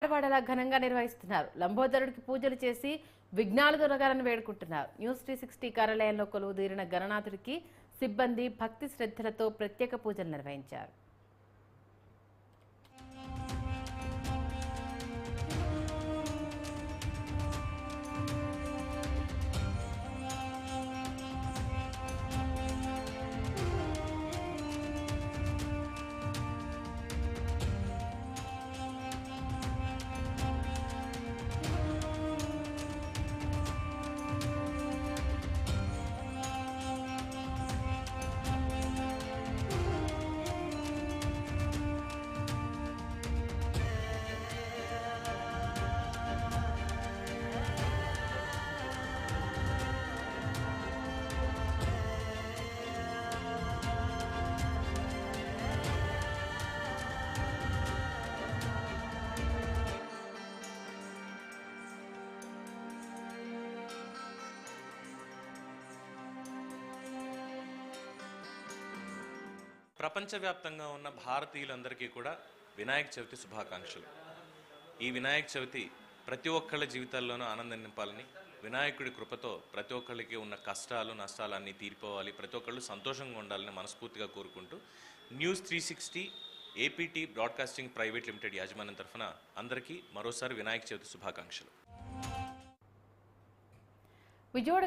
వాడలా ఘనంగా నిర్వహిస్తున్నారు. లంబోదరుడికి పూజలు చేసి విఘ్నాలు దొరగాలని వేడుకుంటున్నారు. న్యూస్ 360 కార్యాలయంలో కొలువుదీరిన గణనాథుడికి సిబ్బంది భక్తి శ్రద్ధలతో ప్రత్యేక పూజలు నిర్వహించారు. ప్రపంచవ్యాప్తంగా ఉన్న భారతీయులందరికీ కూడా వినాయక చవితి శుభాకాంక్షలు. ఈ వినాయక చవితి ప్రతి ఒక్కళ్ళ జీవితాల్లోనూ ఆనందం నింపాలని, వినాయకుడి కృపతో ప్రతి ఒక్కళ్ళకి ఉన్న కష్టాలు నష్టాలు అన్నీ తీరిపోవాలి, ప్రతి ఒక్కళ్ళు సంతోషంగా ఉండాలని మనస్ఫూర్తిగా కోరుకుంటూ news 360 APT broadcasting private limited యాజమాన్యం తరఫున అందరికీ మరోసారి వినాయక చవితి శుభాకాంక్షలు. విజయవాడ